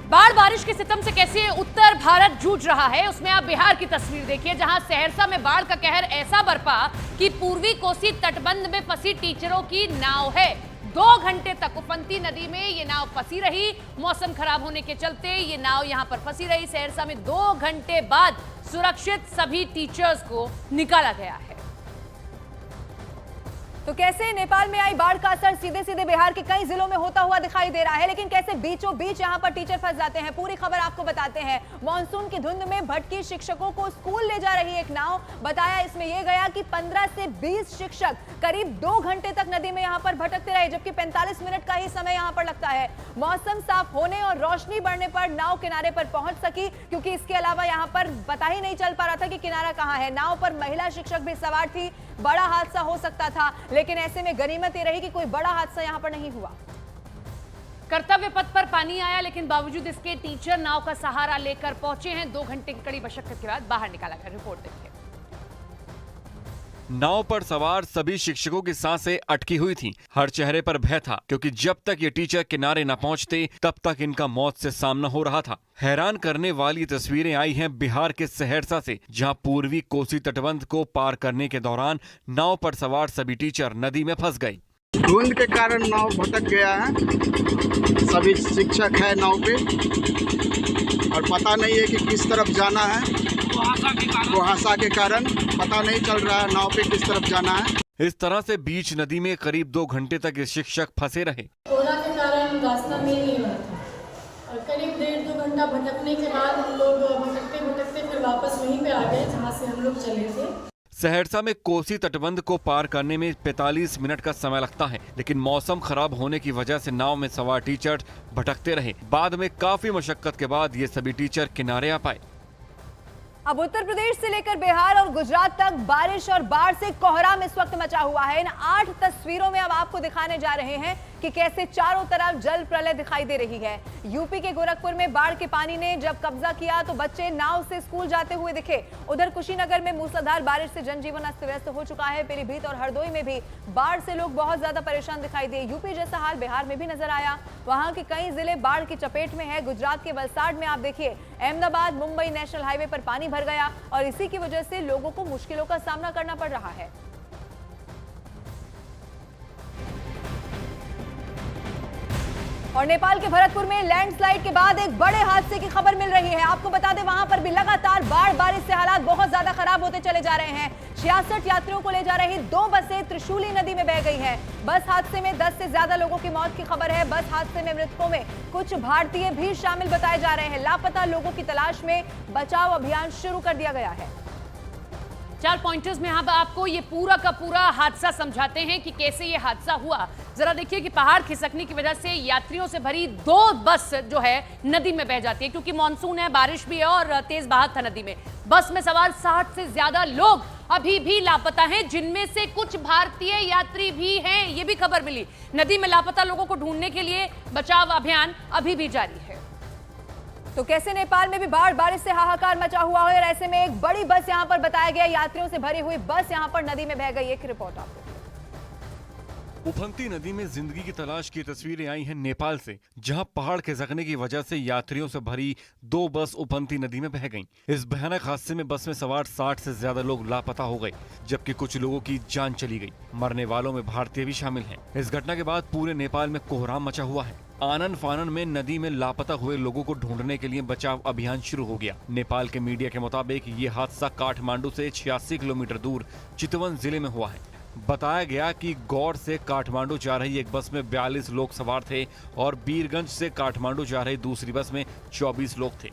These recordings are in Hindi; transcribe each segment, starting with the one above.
बाढ़ बारिश के सितम से कैसे उत्तर भारत जूझ रहा है, उसमें आप बिहार की तस्वीर देखिए, जहां सहरसा में बाढ़ का कहर ऐसा बरपा कि पूर्वी कोसी तटबंध में फंसी टीचरों की नाव है। 2 घंटे तक उफनती नदी में ये नाव फंसी रही। मौसम खराब होने के चलते ये नाव यहां पर फंसी रही। सहरसा में 2 घंटे बाद सुरक्षित सभी टीचर्स को निकाला गया है। तो कैसे नेपाल में आई बाढ़ का असर सीधे सीधे बिहार के कई जिलों में होता हुआ दिखाई दे रहा है, लेकिन कैसे बीचों बीच यहां पर टीचर फंस जाते हैं, पूरी खबर आपको बताते हैं। मानसून की धुंध में भटकी शिक्षकों को स्कूल ले जा रही एक नाव, बताया इसमें यह गया कि 15 से 20 शिक्षक करीब 2 घंटे तक नदी में यहां पर भटकते रहे, जबकि 45 मिनट का ही समय यहां पर लगता है। मौसम साफ होने और रोशनी बढ़ने पर नाव किनारे पर पहुंच सकी, क्योंकि इसके अलावा यहां पर पता ही नहीं चल पा रहा था कि किनारा कहां है। नाव पर महिला शिक्षक भी सवार थी। बड़ा हादसा हो सकता था, लेकिन ऐसे में गनीमत ये रही कि कोई बड़ा हादसा यहां पर नहीं हुआ। कर्तव्य पथ पर पानी आया, लेकिन बावजूद इसके टीचर नाव का सहारा लेकर पहुंचे हैं। 2 घंटे की कड़ी मशक्कत के बाद बाहर निकाला गया। रिपोर्ट देखिए। नाव पर सवार सभी शिक्षकों की सांसें अटकी हुई थीं। हर चेहरे पर भय था, क्योंकि जब तक ये टीचर किनारे न पहुंचते तब तक इनका मौत से सामना हो रहा था। हैरान करने वाली तस्वीरें आई हैं बिहार के सहरसा से, जहां पूर्वी कोसी तटबंध को पार करने के दौरान नाव पर सवार सभी टीचर नदी में फंस गए। धुंध के कारण नाव भटक गया है। सभी शिक्षक है नाव पे और पता नहीं है कि किस तरफ जाना है। कुहासा के कारण पता नहीं चल रहा है नाव पे किस तरफ जाना है। इस तरह से बीच नदी में करीब 2 घंटे तक ये शिक्षक फंसे रहे। कोरोना के कारण रास्ता मिल नहीं रहा था और करीब 1.5-2 घंटा भटकने के बाद हम लोग भटकते भटकते फिर वापस वहीं पे आ गए जहाँ से हम लोग चले थे। सहरसा में कोसी तटबंध को पार करने में 45 मिनट का समय लगता है, लेकिन मौसम खराब होने की वजह से नाव में सवार टीचर भटकते रहे। बाद में काफी मशक्कत के बाद ये सभी टीचर किनारे आ पाए। अब उत्तर प्रदेश से लेकर बिहार और गुजरात तक बारिश और बाढ़ से कोहराम इस वक्त मचा हुआ है। इन 8 तस्वीरों में अब आपको दिखाने जा रहे हैं कि कैसे चारों तरफ जल प्रलय दिखाई दे रही है। यूपी के गोरखपुर में बाढ़ के पानी ने जब कब्जा किया तो बच्चे नाव से स्कूल जाते हुए दिखे। उधर कुशीनगर में मूसलाधार बारिश से जनजीवन अस्त व्यस्त हो चुका है। पीलीभीत और हरदोई में भी बाढ़ से लोग बहुत ज्यादा परेशान दिखाई दिए। यूपी जैसा हाल बिहार में भी नजर आया। वहां के कई जिले बाढ़ की चपेट में है। गुजरात के वलसाड में आप देखिए, अहमदाबाद मुंबई नेशनल हाईवे पर पानी भर गया और इसी की वजह से लोगों को मुश्किलों का सामना करना पड़ रहा है। और नेपाल के भरतपुर में लैंडस्लाइड के बाद एक बड़े हादसे की खबर मिल रही है। आपको बता दें, वहां पर भी लगातार बाढ़ बारिश से हालात बहुत ज्यादा खराब होते चले जा रहे हैं। 66 यात्रियों को ले जा रही 2 बसें त्रिशूली नदी में बह गई हैं। बस हादसे में 10 से ज्यादा लोगों की मौत की खबर है। बस हादसे में मृतकों में कुछ भारतीय भी शामिल बताए जा रहे हैं। लापता लोगों की तलाश में बचाव अभियान शुरू कर दिया गया है। 4 पॉइंटर्स में हम आपको ये पूरा का पूरा हादसा समझाते हैं कि कैसे ये हादसा हुआ। जरा देखिए कि पहाड़ खिसकने की वजह से यात्रियों से भरी 2 बस जो है नदी में बह जाती है, क्योंकि मानसून है, बारिश भी है और तेज बहाव था नदी में। बस में सवार 60 से ज्यादा लोग अभी भी लापता हैं, जिनमें से कुछ भारतीय यात्री भी हैं। ये भी खबर मिली। नदी में लापता लोगों को ढूंढने के लिए बचाव अभियान अभी भी जारी है। तो कैसे नेपाल में भी बाढ़ बारिश से हाहाकार मचा हुआ है और ऐसे में एक बड़ी बस यहां पर बताया गया, यात्रियों से भरी हुई बस यहां पर नदी में बह गई। एक रिपोर्ट आपको। उफनती नदी में जिंदगी की तलाश की तस्वीरें आई हैं नेपाल से, जहां पहाड़ खिसकने की वजह से यात्रियों से भरी 2 बस उफनती नदी में बह गईं। इस भयानक हादसे में बस में सवार 60 से ज्यादा लोग लापता हो गए, जबकि कुछ लोगों की जान चली गई। मरने वालों में भारतीय भी शामिल हैं। इस घटना के बाद पूरे नेपाल में कोहराम मचा हुआ है। आनन फानन में नदी में लापता हुए लोगों को ढूंढने के लिए बचाव अभियान शुरू हो गया। नेपाल के मीडिया के मुताबिक ये हादसा काठमांडू से 86 किलोमीटर दूर चितवन जिले में हुआ है। बताया गया कि गौड़ से काठमांडू जा रही एक बस में 42 लोग सवार थे और बीरगंज से काठमांडू जा रही दूसरी बस में 24 लोग थे।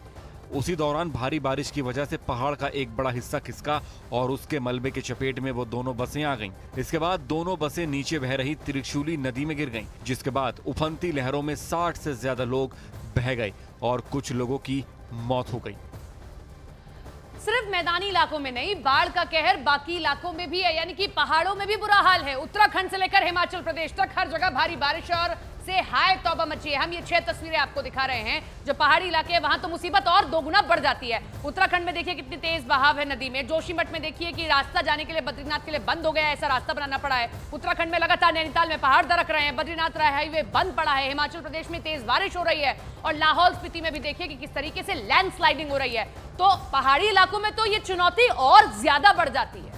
उसी दौरान भारी बारिश की वजह से पहाड़ का एक बड़ा हिस्सा खिसका और उसके मलबे की चपेट में वो दोनों बसें आ गईं। इसके बाद दोनों बसें नीचे बह रही त्रिशूली नदी में गिर गईं, जिसके बाद उफनती लहरों में 60 से ज्यादा लोग बह गए और कुछ लोगों की मौत हो गई। सिर्फ मैदानी इलाकों में नहीं, बाढ़ का कहर बाकी इलाकों में भी है, यानी कि पहाड़ों में भी बुरा हाल है। उत्तराखंड से लेकर हिमाचल प्रदेश तक हर जगह भारी बारिश और से हाय तौबा मची है। हम ये 6 तस्वीरें आपको दिखा रहे हैं जो पहाड़ी इलाके हैं, वहां तो मुसीबत और दोगुना बढ़ जाती है। उत्तराखंड में देखिए कितनी तेज बहाव है नदी में। जोशीमठ में देखिए कि रास्ता जाने के लिए बद्रीनाथ के लिए बंद हो गया है, ऐसा रास्ता बनाना पड़ा है। उत्तराखंड में लगातार नैनीताल में पहाड़ दरक रहे हैं, बद्रीनाथ हाईवे बंद पड़ा है। हिमाचल प्रदेश में तेज बारिश हो रही है और लाहौल स्पीति में भी देखिए कि किस तरीके से लैंडस्लाइडिंग हो रही है। तो पहाड़ी इलाकों में तो ये चुनौती और ज्यादा बढ़ जाती है।